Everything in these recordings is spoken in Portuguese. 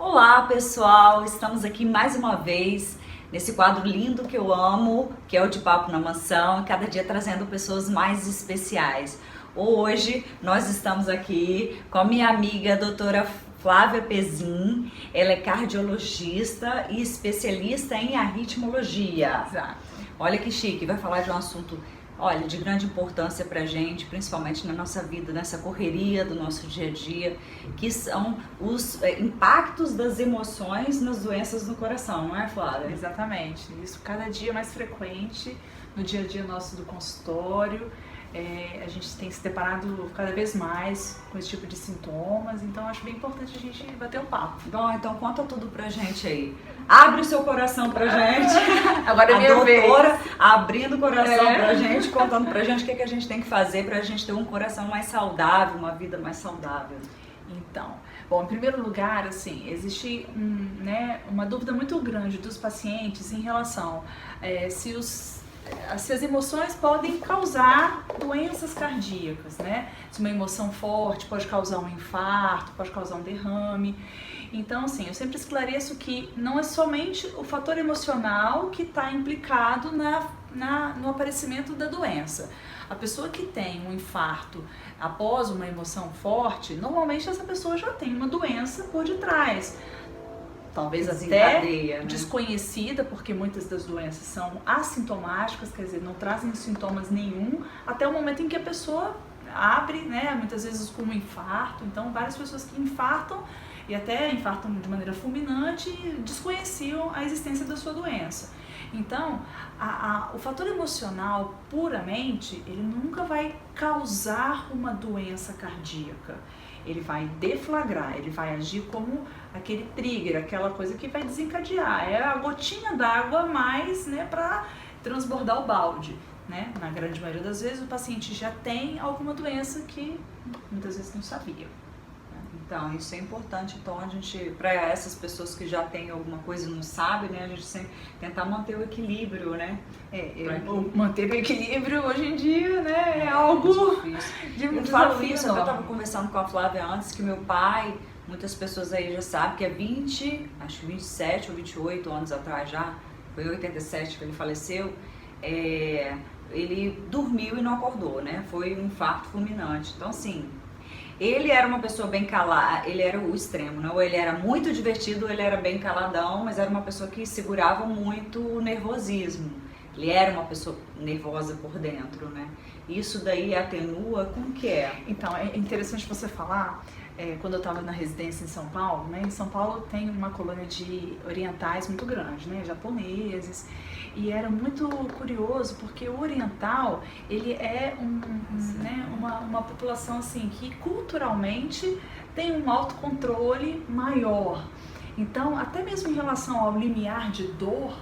Olá pessoal, estamos aqui mais uma vez nesse quadro lindo que eu amo, que é o de Papo na Mansão, cada dia trazendo pessoas mais especiais. Hoje nós estamos aqui com a minha amiga doutora Flávia Pezin, ela é cardiologista e especialista em arritmologia. Exato. Olha que chique, vai falar de um assunto, olha, de grande importância pra gente, principalmente na nossa vida, nessa correria do nosso dia a dia, que são os impactos das emoções nas doenças do coração, não é, Flávia? Exatamente. Isso cada dia mais frequente no dia a dia nosso do consultório. A gente tem se deparado cada vez mais com esse tipo de sintomas, então acho bem importante a gente bater um papo. Bom, então conta tudo pra gente aí. Abre o seu coração pra gente. Agora é minha doutora vez. abrindo o coração pra gente, contando pra gente o que a gente tem que fazer pra gente ter um coração mais saudável, uma vida mais saudável. Então, bom, em primeiro lugar, assim, existe uma dúvida muito grande dos pacientes em relação se as emoções podem causar doenças cardíacas, né? Se uma emoção forte pode causar um infarto, pode causar um derrame. Então, assim, eu sempre esclareço que não é somente o fator emocional que está implicado no aparecimento da doença. A pessoa que tem um infarto após uma emoção forte, normalmente essa pessoa já tem uma doença por detrás. Talvez até desconhecida, porque muitas das doenças são assintomáticas, quer dizer, não trazem sintomas nenhum, até o momento em que a pessoa abre, né, muitas vezes com um infarto. Então, várias pessoas que infartam, e até infartam de maneira fulminante, desconheciam a existência da sua doença. Então, o fator emocional puramente, ele nunca vai causar uma doença cardíaca. Ele vai deflagrar, ele vai agir como aquele trigger, aquela coisa que vai desencadear. É a gotinha d'água a mais, né, para transbordar o balde, né? Na grande maioria das vezes o paciente já tem alguma doença que muitas vezes não sabia. Então, isso é importante, então a gente, para essas pessoas que já têm alguma coisa e não sabem, né, a gente sempre tentar manter o equilíbrio, né? Manter o equilíbrio hoje em dia, né, é algo de muito falo isso, eu estava conversando com a Flávia antes, que meu pai, muitas pessoas aí já sabem que é 27 ou 28 anos atrás já, foi em 87 que ele faleceu, ele dormiu e não acordou, né? Foi um infarto fulminante. Então, assim, ele era uma pessoa bem calada, ele era o extremo, né? Ou ele era muito divertido, ou ele era bem caladão, mas era uma pessoa que segurava muito o nervosismo. Ele era uma pessoa nervosa por dentro, né? Isso daí atenua com o que é? Então, é interessante você falar, quando eu estava na residência em São Paulo, né? Em São Paulo tem uma colônia de orientais muito grande, né? Japoneses. E era muito curioso porque o oriental, ele é uma população assim que culturalmente tem um autocontrole maior. Então, até mesmo em relação ao limiar de dor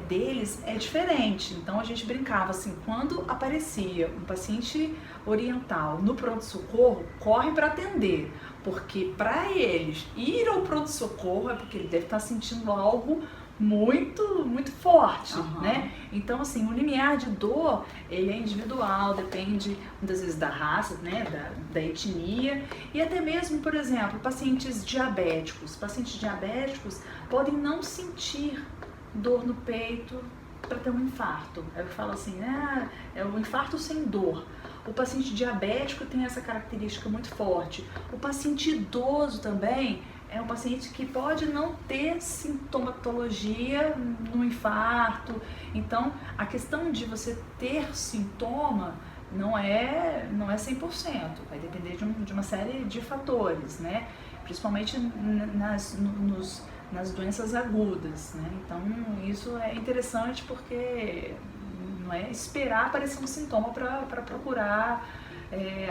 deles é diferente. Então a gente brincava assim, quando aparecia um paciente oriental no pronto-socorro, corre para atender, porque para eles ir ao pronto-socorro é porque ele deve estar sentindo algo muito, muito forte, né? Então, assim, o limiar de dor, ele é individual, depende muitas vezes da raça, né, da etnia, e até mesmo, por exemplo, pacientes diabéticos. Pacientes diabéticos podem não sentir dor no peito para ter um infarto. Eu falo assim, é um infarto sem dor. O paciente diabético tem essa característica muito forte. O paciente idoso também é um paciente que pode não ter sintomatologia no infarto. Então, a questão de você ter sintoma não é 100%. Vai depender de uma série de fatores, né? Principalmente nas doenças agudas, né? Então, isso é interessante porque não é esperar aparecer um sintoma para procurar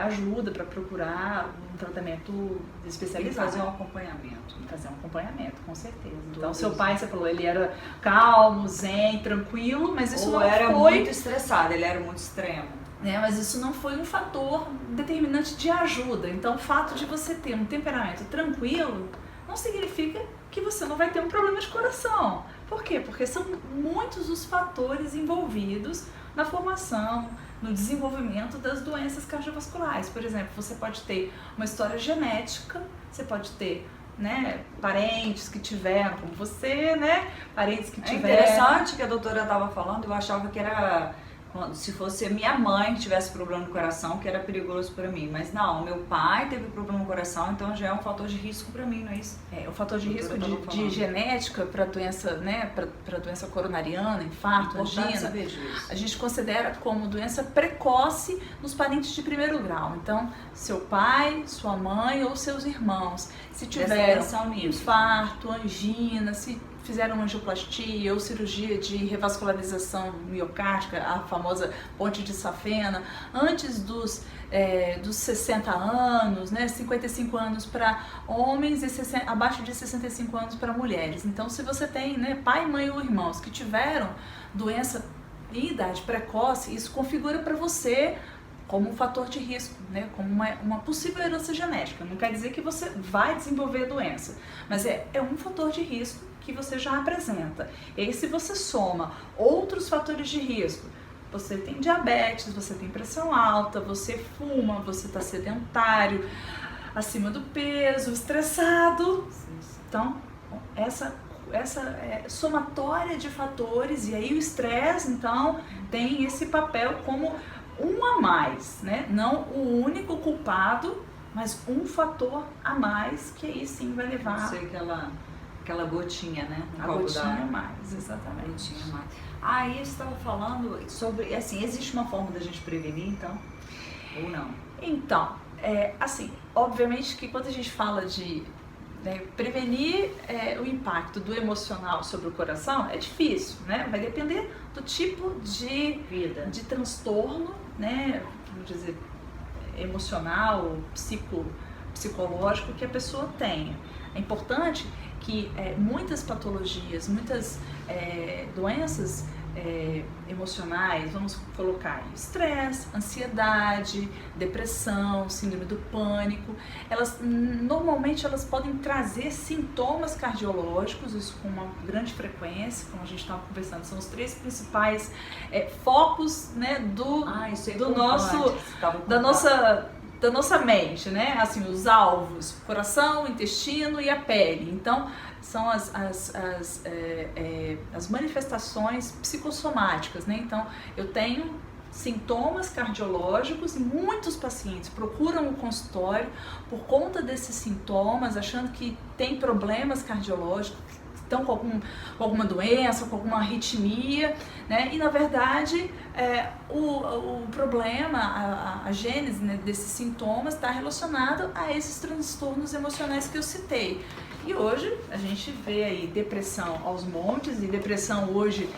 ajuda, para procurar um tratamento especializado. E fazer um acompanhamento. Fazer um acompanhamento, com certeza. Então, seu pai, você falou, ele era calmo, zen, tranquilo, mas isso não era foi... muito estressado, ele era muito extremo. Mas isso não foi um fator determinante de ajuda. Então, o fato de você ter um temperamento tranquilo não significa que você não vai ter um problema de coração. Por quê? Porque são muitos os fatores envolvidos na formação, no desenvolvimento das doenças cardiovasculares. Por exemplo, você pode ter uma história genética, você pode ter né, parentes que tiveram, como você, né, parentes que É tiveram. interessante que a doutora estava falando, eu achava que era, se fosse a minha mãe que tivesse problema no coração, que era perigoso para mim. Mas não, meu pai teve problema no coração, então já é um fator de risco para mim, não é isso? O fator de risco de genética para doença, né, para doença coronariana, infarto, angina, a gente considera como doença precoce nos parentes de primeiro grau. Então, seu pai, sua mãe ou seus irmãos, se tiveram infarto, angina, se fizeram angioplastia ou cirurgia de revascularização miocárdica, a famosa ponte de Safena, antes dos 60 anos, né, 55 anos para homens e abaixo de 65 anos para mulheres. Então, se você tem, né, pai, mãe ou irmãos que tiveram doença em idade precoce, isso configura para você como um fator de risco, né? Como uma possível herança genética. Não quer dizer que você vai desenvolver a doença, mas é um fator de risco que você já apresenta. E aí, se você soma outros fatores de risco, você tem diabetes, você tem pressão alta, você fuma, você está sedentário, acima do peso, estressado. Então, essa somatória de fatores, e aí o estresse, então, tem esse papel como um a mais, né? Não o único culpado, mas um fator a mais que aí sim vai levar... Não sei, aquela gotinha, né? A gotinha a mais, exatamente. Gotinha a mais. Aí você estava falando sobre, assim, existe uma forma da gente prevenir, então? Ou não? Então, assim, obviamente que quando a gente fala de prevenir o impacto do emocional sobre o coração, é difícil, né? Vai depender do tipo de vida, de transtorno, né? Vamos dizer, emocional, psicológico que a pessoa tenha. É importante que muitas patologias, muitas doenças emocionais, vamos colocar estresse, ansiedade, depressão, síndrome do pânico, normalmente elas podem trazer sintomas cardiológicos, isso com uma grande frequência, como a gente estava conversando, são os 3 principais focos, né, da nossa mente, né? Assim, os alvos, coração, intestino e a pele. Então, são as manifestações psicossomáticas, né? Então, eu tenho sintomas cardiológicos e muitos pacientes procuram o consultório por conta desses sintomas, achando que tem problemas cardiológicos, estão com alguma doença, com alguma arritmia, né? E na verdade o problema, a gênese, né, desses sintomas está relacionado a esses transtornos emocionais que eu citei. E hoje a gente vê aí depressão aos montes, e depressão hoje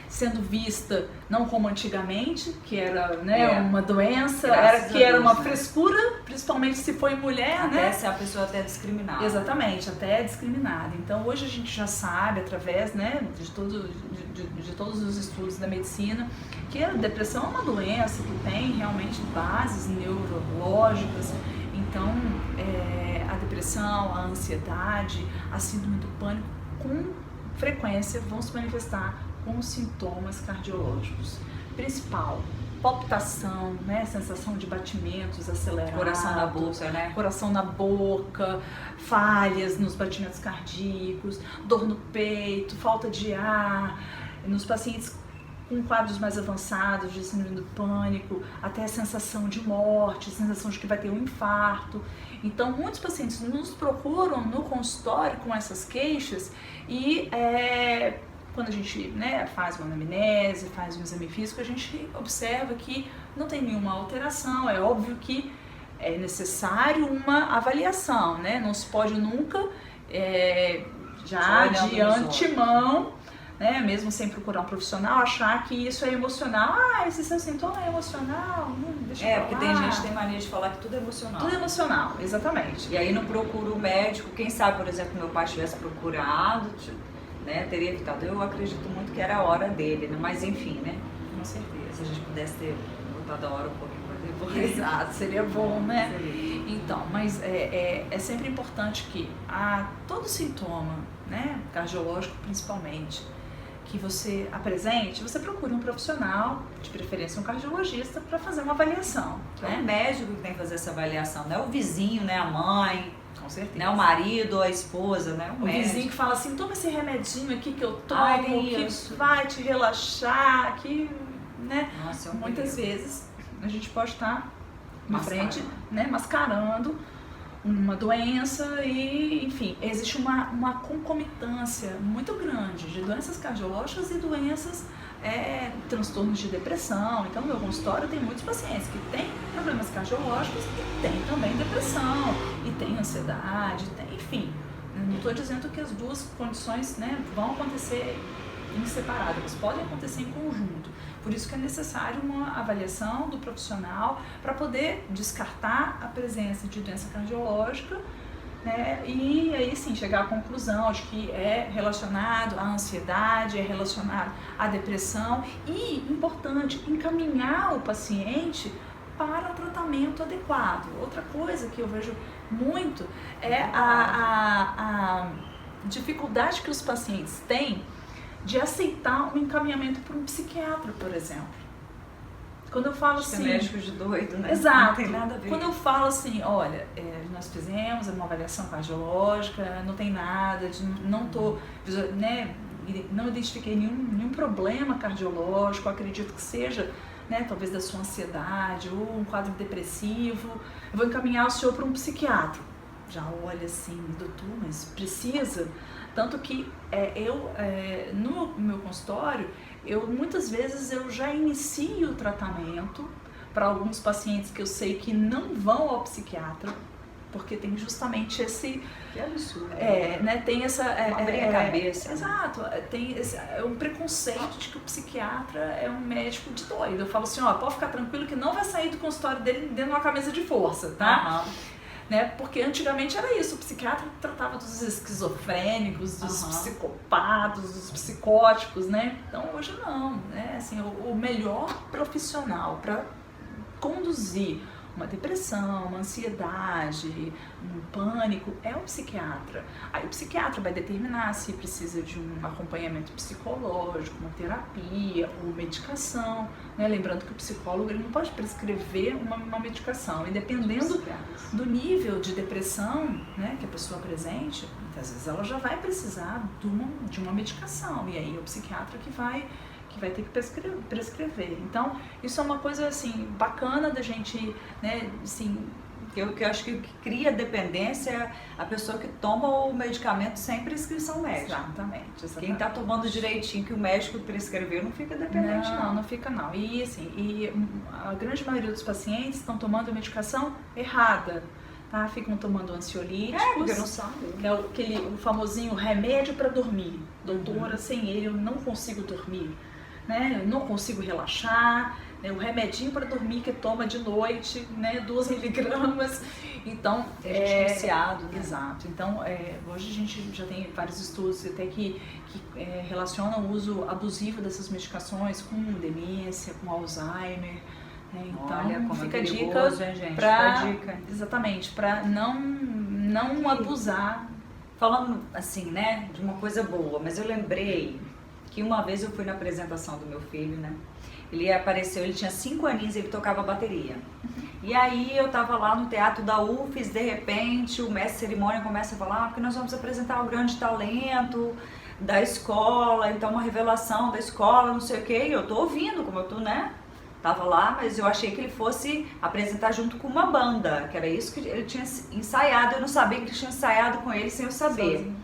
sendo vista não como antigamente, que era, né, uma doença, era uma frescura, principalmente se foi mulher, né? Se a pessoa até é discriminada. Exatamente, até é discriminada. Então hoje a gente já sabe, através, né, de todos os estudos da medicina, que a depressão é uma doença que tem realmente bases neurológicas. Então a depressão, a ansiedade, a síndrome do pânico, com frequência vão se manifestar com sintomas cardiológicos. Principal, palpitação, né, sensação de batimentos acelerados, coração na boca, né? Coração na boca, falhas nos batimentos cardíacos, dor no peito, falta de ar, nos pacientes com quadros mais avançados de síndrome do pânico, até a sensação de morte, sensação de que vai ter um infarto. Então, muitos pacientes nos procuram no consultório com essas queixas e quando a gente, né, faz uma anamnese, faz um exame físico, a gente observa que não tem nenhuma alteração. É óbvio que é necessário uma avaliação, né? Não se pode nunca, já de antemão, né, mesmo sem procurar um profissional, achar que isso é emocional. Esse seu sintoma é emocional? Deixa eu porque tem gente que tem mania de falar que tudo é emocional. Tudo é emocional, exatamente. E aí não procura o médico. Quem sabe, por exemplo, meu pai tivesse procurado, né, teria evitado. Eu acredito muito que era a hora dele, né? Mas enfim, né? Com certeza. Se a gente pudesse ter botado a hora um pouquinho para depois. Exato, seria bom, né? Seria. Então, mas é sempre importante que todo sintoma, né, cardiológico principalmente, que você apresente, você procure um profissional, de preferência um cardiologista, para fazer uma avaliação. É o médico que tem que fazer essa avaliação, não é o vizinho, né, a mãe. Com certeza. Né? O marido, a esposa, né? O vizinho que fala assim, toma esse remedinho aqui que eu tomo, Ai, que isso. vai te relaxar, que, né? Nossa, Muitas vezes a gente pode estar na Mascarando. frente, né, mascarando uma doença e, enfim, existe uma concomitância muito grande de doenças cardiológicas e doenças, transtornos de depressão. Então, no meu consultório tem muitos pacientes que têm problemas cardiológicos e têm também depressão, e têm ansiedade, enfim. Não estou dizendo que as duas condições, né, vão acontecer em separado, elas podem acontecer em conjunto. Por isso que é necessário uma avaliação do profissional para poder descartar a presença de doença cardiológica, né, e aí sim chegar à conclusão de que é relacionado à ansiedade, é relacionado à depressão e, importante, encaminhar o paciente para o tratamento adequado. Outra coisa que eu vejo muito é a dificuldade que os pacientes têm de aceitar um encaminhamento para um psiquiatra, por exemplo. Quando eu falo Acho que assim... é médico de doido, né? Exato. Não tem nada a ver. Quando eu falo assim, olha, nós fizemos uma avaliação cardiológica, não tem nada, não identifiquei nenhum problema cardiológico, acredito que seja, né, talvez da sua ansiedade ou um quadro depressivo, eu vou encaminhar o senhor para um psiquiatra. Já olha assim, doutor, mas precisa? Tanto que no meu consultório, muitas vezes eu já inicio o tratamento para alguns pacientes que eu sei que não vão ao psiquiatra, porque tem justamente esse... Que absurdo. né, tem essa... abrir a cabeça. Exato. Tem um preconceito de que o psiquiatra é um médico de doido. Eu falo assim, pode ficar tranquilo que não vai sair do consultório dele dentro de uma camisa de força, tá? Uhum. Né? Porque antigamente era isso, o psiquiatra tratava dos esquizofrênicos, dos psicopatas, dos psicóticos, né? Então hoje não, né? Assim, o melhor profissional para conduzir uma depressão, uma ansiedade, um pânico, é o psiquiatra. Aí o psiquiatra vai determinar se precisa de um acompanhamento psicológico, uma terapia ou medicação, né? Lembrando que o psicólogo ele não pode prescrever uma medicação, e dependendo do nível de depressão, né, que a pessoa apresente, muitas vezes ela já vai precisar de uma medicação, e aí é o psiquiatra que vai ter que prescrever. Então, isso é uma coisa, assim, bacana da gente, né, assim... Que eu acho que o que cria dependência é a pessoa que toma o medicamento sem prescrição médica. Exatamente. Quem está tomando direitinho que o médico prescreveu não fica dependente, não. Não fica, não. E, assim, a grande maioria dos pacientes estão tomando a medicação errada. Tá? Ficam tomando ansiolíticos, porque não sabe. Que é o famosinho remédio para dormir. Doutora, sem ele eu não consigo dormir. Né? Eu não consigo relaxar, né? O remedinho para dormir que toma de noite, né? 2 miligramas, então viciado, né? Exato. Então hoje a gente já tem vários estudos até que relacionam o uso abusivo dessas medicações com demência, com Alzheimer, né? Então olha, como fica é a perigoso, dica, hein, gente? dica exatamente, para não abusar. Falando assim, né, de uma coisa boa, mas eu lembrei que uma vez eu fui na apresentação do meu filho, né? Ele apareceu, ele tinha 5 aninhos e ele tocava bateria. E aí eu tava lá no teatro da UFES, de repente o mestre de cerimônia começa a falar porque nós vamos apresentar o grande talento da escola, então uma revelação da escola, não sei o que, e eu tô ouvindo, como eu tô, né? Tava lá, mas eu achei que ele fosse apresentar junto com uma banda, que era isso que ele tinha ensaiado, eu não sabia que ele tinha ensaiado com ele sem eu saber. Sozinho.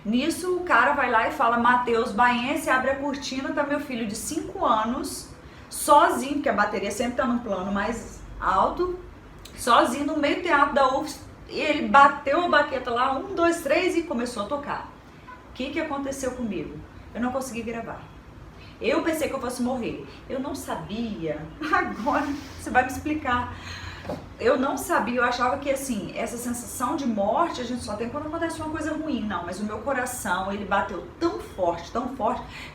Nisso o cara vai lá e fala, Matheus Baense, abre a cortina, tá meu filho de 5 anos, sozinho, porque a bateria sempre tá num plano mais alto, sozinho no meio do teatro da UFS, e ele bateu a baqueta lá, 1, 2, 3 e começou a tocar. O que aconteceu comigo? Eu não consegui gravar. Eu pensei que eu fosse morrer. Eu não sabia. Agora você vai me explicar. Eu não sabia, eu achava que assim, essa sensação de morte a gente só tem quando acontece uma coisa ruim. Não, mas o meu coração, ele bateu tão forte,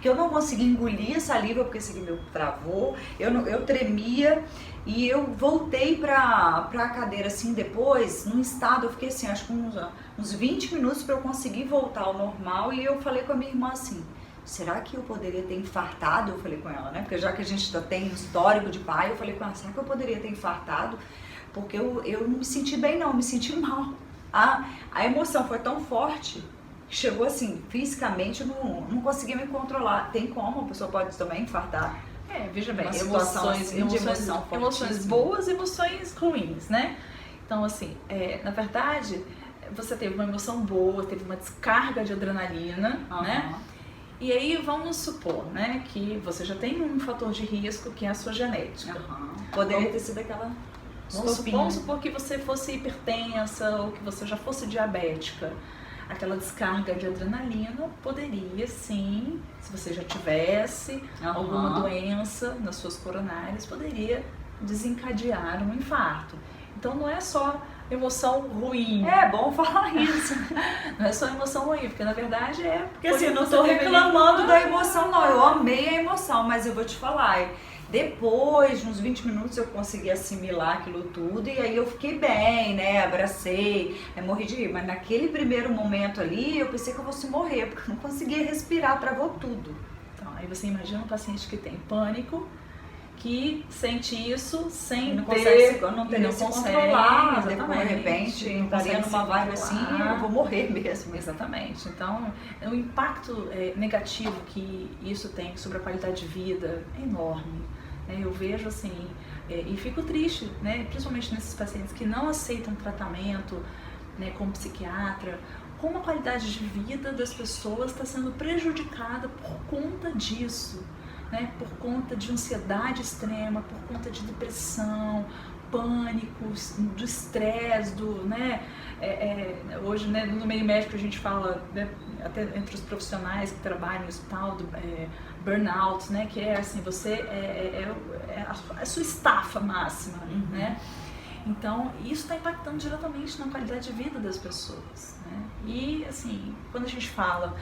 que eu não consegui engolir a saliva, porque esse aqui meu travou, eu tremia, e eu voltei pra cadeira assim depois, num estado, eu fiquei assim, acho que uns 20 minutos pra eu conseguir voltar ao normal, e eu falei com a minha irmã assim, será que eu poderia ter infartado? Eu falei com ela, né? Porque já que a gente já tem um histórico de pai, eu falei com ela, será que eu poderia ter infartado? Porque eu não me senti bem não, eu me senti mal. A emoção foi tão forte que chegou assim, fisicamente eu não consegui me controlar. Tem como? A pessoa pode também infartar. Veja bem, Uma situação assim, de emoção emoções boas e emoções ruins, né? Então, assim, na verdade, você teve uma emoção boa, teve uma descarga de adrenalina, né? E aí vamos supor, né, que você já tem um fator de risco que é a sua genética. Poderia ter sido aquela Vamos supor que você fosse hipertensa ou que você já fosse diabética. Aquela descarga de adrenalina poderia sim, se você já tivesse alguma doença nas suas coronárias, poderia desencadear um infarto. Então não é só emoção ruim. É bom falar isso. Não é só emoção ruim, porque na verdade Porque assim, eu não tô reclamando da emoção, não. Eu amei a emoção, mas eu vou te falar. Depois de uns 20 minutos eu consegui assimilar aquilo tudo e aí eu fiquei bem, né? Abracei, morri de rir. Mas naquele primeiro momento ali eu pensei que eu fosse morrer, porque eu não conseguia respirar, travou tudo. Então, aí você imagina um paciente que tem pânico, que sente isso sem não ter, consegue se controlar, de repente estaria numa vibe assim, eu vou morrer mesmo. Exatamente. Então, o impacto negativo que isso tem sobre a qualidade de vida é enorme. Eu vejo assim, e fico triste, né, principalmente nesses pacientes que não aceitam tratamento, né, como psiquiatra, como a qualidade de vida das pessoas está sendo prejudicada por conta disso. Né, por conta de ansiedade extrema, por conta de depressão, pânico, do estresse, hoje, né, no meio médico a gente fala, né, até entre os profissionais que trabalham no hospital, do burnout, né, que é assim, você é a sua estafa máxima, né? Então, isso está impactando diretamente na qualidade de vida das pessoas, né? E, assim, quando a gente fala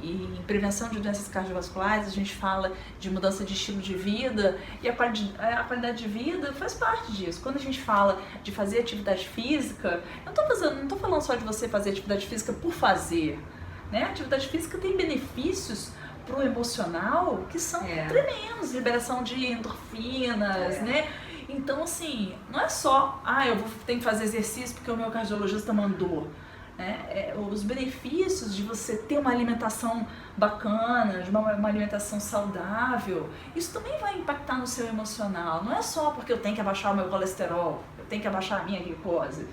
em prevenção de doenças cardiovasculares, a gente fala de mudança de estilo de vida e a qualidade de vida faz parte disso. Quando a gente fala de fazer atividade física, eu não estou falando só de você fazer atividade física por fazer, né? A atividade física tem benefícios para o emocional que são tremendos, liberação de endorfinas, né? Então, assim, não é só, eu tenho que fazer exercício porque o meu cardiologista mandou. Os benefícios de você ter uma alimentação bacana, de uma alimentação saudável, isso também vai impactar no seu emocional. Não é só porque eu tenho que abaixar o meu colesterol, eu tenho que abaixar a minha glicose.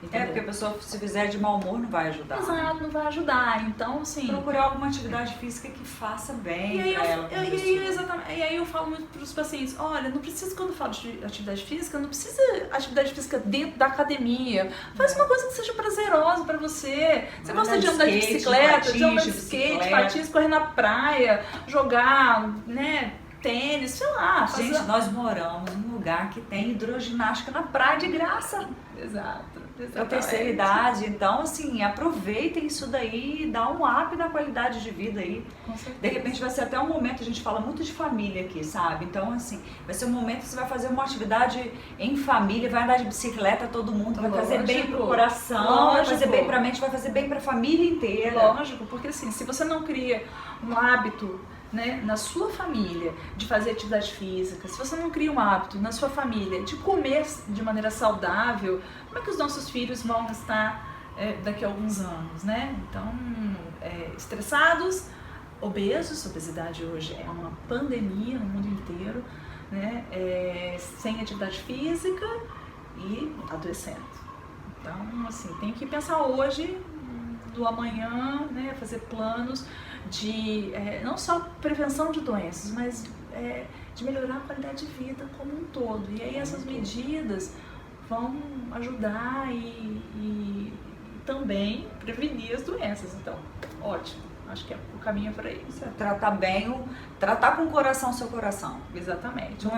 Entendeu? Porque a pessoa, se fizer de mau humor, não vai ajudar. Exato, não vai ajudar. Então, assim, procurar alguma atividade física que faça bem para ela. Exatamente. E aí eu falo muito para os pacientes, olha, não precisa, quando eu falo de atividade física, não precisa atividade física dentro da academia. Faz uma coisa que seja prazerosa para você. Você gosta de andar de bicicleta, de andar de skate, patins, correr na praia, jogar, né, tênis, sei lá. Gente, nós moramos num lugar que tem hidroginástica na praia de graça. Exato. Para terceira idade, então assim, aproveitem isso daí, dá um up na qualidade de vida aí. Com certeza. De repente vai ser até um momento, a gente fala muito de família aqui, sabe? Então assim, vai ser um momento que você vai fazer uma atividade em família, vai andar de bicicleta todo mundo, vai fazer bem pro coração, vai fazer bem pra mente, vai fazer bem pra família inteira. Lógico, porque assim, se você não cria um hábito, né, na sua família de fazer atividade física, se você não cria um hábito na sua família de comer de maneira saudável, como é que os nossos filhos vão estar daqui a alguns anos, né? Então, estressados, obesos, obesidade hoje é uma pandemia no mundo inteiro, né? Sem atividade física e adoecendo. Então, assim, tem que pensar hoje do amanhã, né, fazer planos de não só prevenção de doenças, mas de melhorar a qualidade de vida como um todo. E aí essas medidas vão ajudar e também prevenir as doenças. Então, ótimo. Acho que o caminho é por aí. Tratar bem, tratar com o coração seu coração. Exatamente. Não o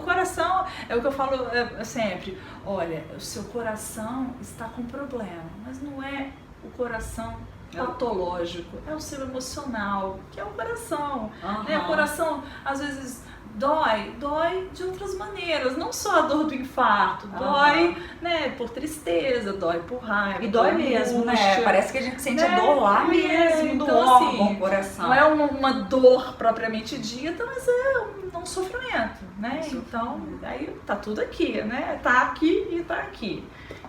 coração é o que eu falo sempre. Olha, o seu coração está com problema, mas não é o coração patológico, é o seu emocional, que é o coração. Né? O coração, às vezes, dói de outras maneiras, não só a dor do infarto, dói, né, por tristeza, dói por raiva. E dói mesmo, né? Parece que a gente sente a dor lá mesmo, do órgão, assim, coração. Não é uma dor propriamente dita, mas é um sofrimento, né? Então, aí tá tudo aqui, né? Tá aqui e tá aqui.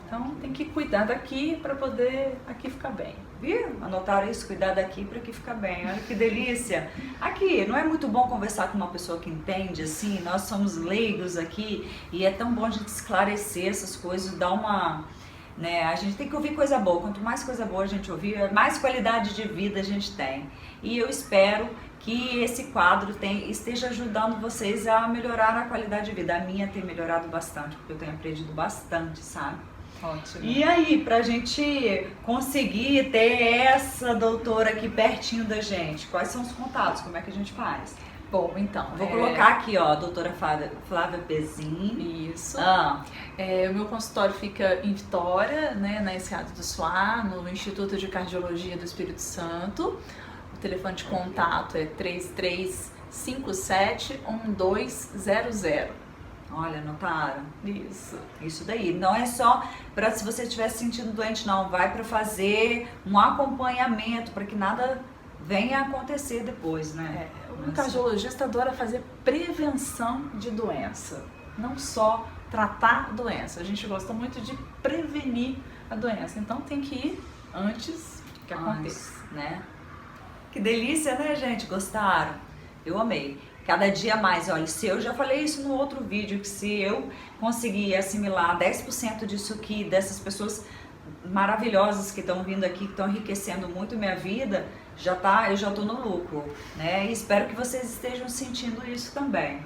Então tem que cuidar daqui para poder aqui ficar bem. Viu? Anotaram isso, cuidar daqui para que ficar bem. Olha que delícia. Aqui, não é muito bom conversar com uma pessoa que entende, assim? Nós somos leigos aqui e é tão bom a gente esclarecer essas coisas, dar uma... Né? A gente tem que ouvir coisa boa. Quanto mais coisa boa a gente ouvir, mais qualidade de vida a gente tem. E eu espero que esse quadro esteja ajudando vocês a melhorar a qualidade de vida. A minha tem melhorado bastante, porque eu tenho aprendido bastante, sabe? Ótimo. E aí, pra gente conseguir ter essa doutora aqui pertinho da gente, quais são os contatos? Como é que a gente faz? Bom, então... Vou colocar aqui, ó, a doutora Flávia Pezin. Isso. O meu consultório fica em Vitória, né, na Enseada do Suá, no Instituto de Cardiologia do Espírito Santo. O telefone de contato é 3357-1200. Olha, notaram? Isso. Isso daí. Não é só para se você estiver se sentindo doente, não. Vai para fazer um acompanhamento para que nada venha a acontecer depois, né? O cardiologista adora fazer prevenção de doença, não só tratar a doença. A gente gosta muito de prevenir a doença, então tem que ir antes que aconteça, né? Que delícia, né, gente? Gostaram? Eu amei. Cada dia mais, olha, se eu já falei isso no outro vídeo, que se eu conseguir assimilar 10% disso aqui, dessas pessoas maravilhosas que estão vindo aqui, que estão enriquecendo muito minha vida, eu já tô no lucro, né? E espero que vocês estejam sentindo isso também.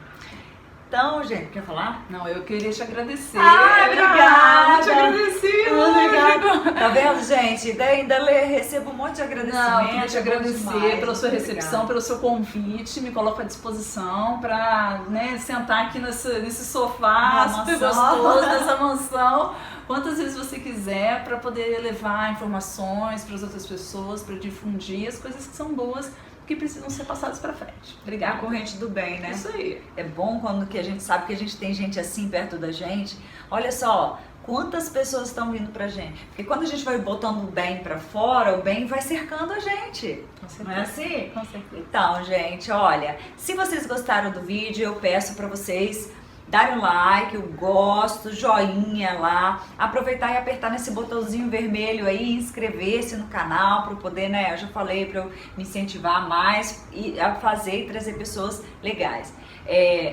Então, gente, quer falar? Não, eu queria te agradecer. Obrigada! Te agradeci. Obrigada. Tá vendo, gente? Ainda recebo um monte de agradecimento. Não, eu queria te agradecer pela sua recepção, pelo seu convite. Me coloco à disposição para, né, sentar aqui nesse sofá super gostoso, nessa mansão, quantas vezes você quiser, para poder levar informações para as outras pessoas, para difundir as coisas que são boas, que precisam ser passadas para frente. Obrigada. A corrente do bem, né? Isso aí. É bom quando que a gente sabe que a gente tem gente assim perto da gente. Olha só, quantas pessoas estão vindo pra gente. Porque quando a gente vai botando o bem pra fora, o bem vai cercando a gente. Não é assim? Com certeza. Então, gente, olha, se vocês gostaram do vídeo, eu peço pra vocês darem um like, o gosto, joinha lá, aproveitar e apertar nesse botãozinho vermelho aí, inscrever-se no canal para eu poder, né, eu já falei, para eu me incentivar mais e a fazer e trazer pessoas legais.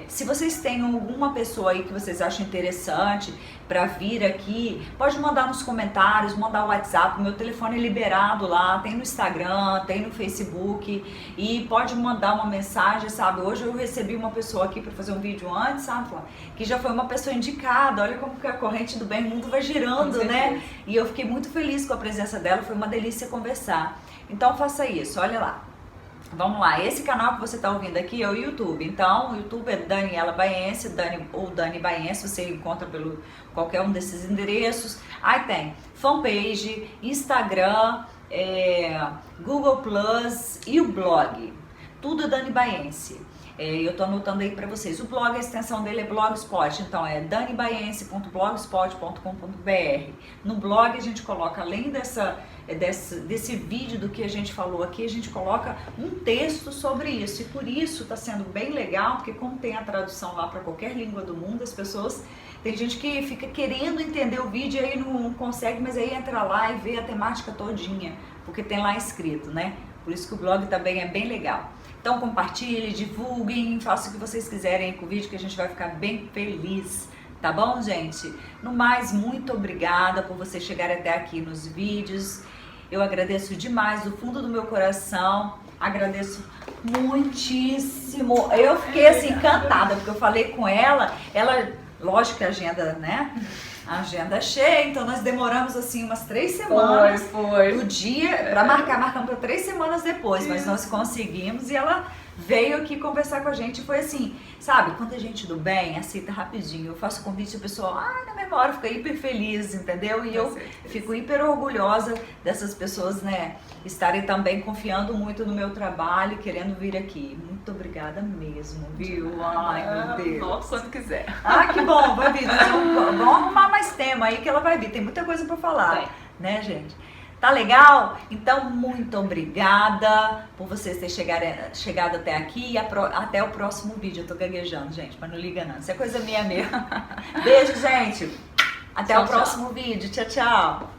Se vocês têm alguma pessoa aí que vocês acham interessante para vir aqui, pode mandar nos comentários, mandar o WhatsApp, meu telefone é liberado lá, tem no Instagram, tem no Facebook e pode mandar uma mensagem, sabe? Hoje eu recebi uma pessoa aqui para fazer um vídeo antes, sabe? Que já foi uma pessoa indicada, olha como que a corrente do bem, o mundo vai girando, né? E eu fiquei muito feliz com a presença dela, foi uma delícia conversar. Então faça isso, olha lá. Vamos lá, esse canal que você está ouvindo aqui é o YouTube, então o YouTube é Daniela Baense, Dani Baense, você encontra pelo qualquer um desses endereços. Aí tem fanpage, Instagram, Google Plus e o blog, tudo é Dani Baense. Eu tô anotando aí para vocês. O blog, a extensão dele é Blogspot, então é danibaense.blogspot.com.br. No blog a gente coloca, além desse vídeo do que a gente falou aqui, a gente coloca um texto sobre isso. E por isso está sendo bem legal, porque como tem a tradução lá para qualquer língua do mundo, as pessoas... Tem gente que fica querendo entender o vídeo e aí não consegue, mas aí entra lá e vê a temática todinha, porque tem lá escrito, né? Por isso que o blog também é bem legal. Então compartilhe, divulguem, façam o que vocês quiserem com o vídeo, que a gente vai ficar bem feliz. Tá bom, gente? No mais, muito obrigada por vocês chegarem até aqui nos vídeos. Eu agradeço demais do fundo do meu coração. Agradeço muitíssimo. Eu fiquei assim encantada, porque eu falei com ela, lógico que a agenda, né? A agenda cheia, então nós demoramos assim umas 3 semanas do dia para marcamos para 3 semanas depois, mas nós conseguimos e ela veio aqui conversar com a gente. Foi assim, sabe, quanta gente do bem aceita rapidinho. Eu faço convite e a pessoa, na mesma hora fica hiper feliz, entendeu? E eu fico hiper orgulhosa dessas pessoas, né, estarem também confiando muito no meu trabalho, querendo vir aqui. Muito obrigada mesmo, viu? Ai, meu Deus. Nossa, quando quiser. Que bom, vai vir. Vamos arrumar mais tema aí que ela vai vir. Tem muita coisa pra falar, né, gente? Tá legal? Então, muito obrigada por vocês terem chegado até aqui e até o próximo vídeo. Eu tô gaguejando, gente, mas não liga não. Isso é coisa minha mesmo. Beijo, gente! Até Tchau, o próximo vídeo. Tchau, tchau.